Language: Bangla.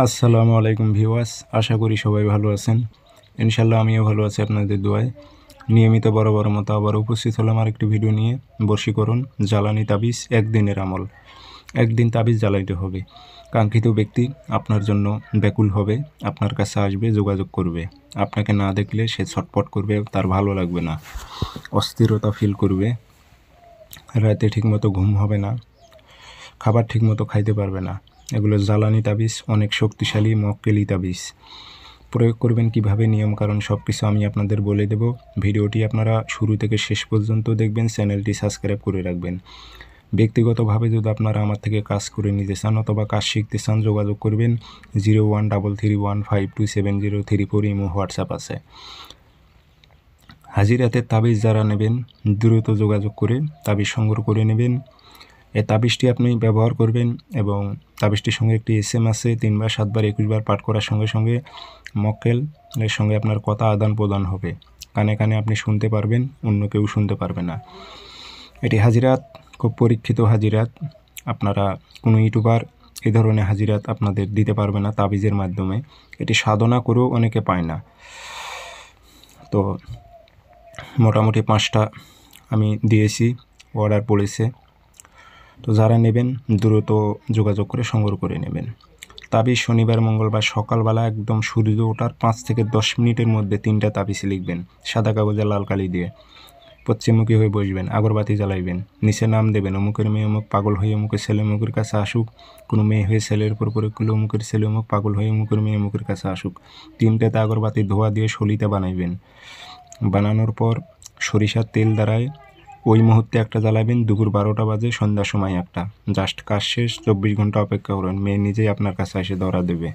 আসসালামু আলাইকুম ভিউয়ার্স, আশা করি সবাই ভালো আছেন। ইনশাল্লাহ আমিও ভালো আছি আপনাদের দোয়ায়। নিয়মিত বরাবর মতো আবার উপস্থিত হলাম আরেকটি ভিডিও নিয়ে। বশীকরণ, জ্বালানি তাবিজ, একদিনের আমল। একদিন তাবিজ জ্বালাইতে হবে। কাঙ্ক্ষিত ব্যক্তি আপনার জন্য ব্যাকুল হবে, আপনার কাছে আসবে, যোগাযোগ করবে। আপনাকে না দেখলে সে ছটফট করবে, তার ভালো লাগবে না, অস্থিরতা ফিল করবে, রাতে ঠিকমতো ঘুম হবে না, খাবার ঠিকমতো খাইতে পারবে না। এগুলো জ্বালানি তাবিজ, অনেক শক্তিশালী মক্কেলি তাবিজ। প্রয়োগ করবেন কিভাবে, নিয়মকানুন সব কিছু আমি আপনাদের বলে দেব। ভিডিওটি আপনারা শুরু থেকে শেষ পর্যন্ত দেখবেন, চ্যানেলটি সাবস্ক্রাইব করে রাখবেন। ব্যক্তিগতভাবে যদি আপনারা আমার থেকে কাজ করে নিতে চান অথবা কাজ শিখতে চান, যোগাযোগ করবেন 0133152703 ইমো হোয়াটসঅ্যাপ আছে। হাজিরাতে তাবিজ যারা নেবেন দ্রুত যোগাযোগ করে তাবিজ সংগ্রহ করে নেবেন। এই তাবিজটি আপনি ব্যবহার করবেন এবং তাবিজটির সঙ্গে একটি এসএম আছে, 3 বার 7 বার 21 বার পাঠ করার সঙ্গে সঙ্গে মক্কেলের সঙ্গে আপনার কথা আদান প্রদান হবে। কানে কানে আপনি শুনতে পারবেন, অন্য কেউ শুনতে পারবে না। এটি হাজিরাত খুব পরীক্ষিত হাজিরাত। আপনারা কোনো ইউটিউবার এই ধরনের হাজিরাত আপনাদের দিতে পারবে না তাবিজের মাধ্যমে। এটি সাধনা করেও অনেকে পায় না। তো মোটামুটি 5টা আমি দিয়েছি, অর্ডার পড়েছে। তো যারা নেবেন দ্রুত যোগাযোগ করে সংগ্রহ করে নেবেন। তাবিজ শনিবার মঙ্গলবার সকালবেলা একদম সূর্য ওঠার 5 থেকে 10 মিনিটের মধ্যে 3টা তাবিজ লিখবেন সাদা কাগজে লাল কালি দিয়ে। পশ্চিমমুখী হয়ে বসবেন, আগরবাতি জ্বালাইবেন, নিচে নাম দেবেন, অমুকের মেয়ে অমুক পাগল হয়ে অমুকের ছেলে অমুকের কাছে আসুক। কোনো মেয়ে হয়ে ছেলের উপর প্রয়োগ করলে অমুকের ছেলে অমুক পাগল হয়ে অমুকের মেয়ে অমুকের কাছে আসুক। 3টেতে আগরবাতি ধোয়া দিয়ে সলিতে বানাইবেন। বানানোর পর সরিষার তেল দ্বারায় ওই মুহূর্তে একটা জ্বালাবেন, দুপুর 12টা বাজে, সন্ধ্যার সময় একটা। জাস্ট কাজ শেষ, 24 ঘন্টা অপেক্ষা করুন, মেয়ে নিজেই আপনার কাছে এসে ধরা দেবে।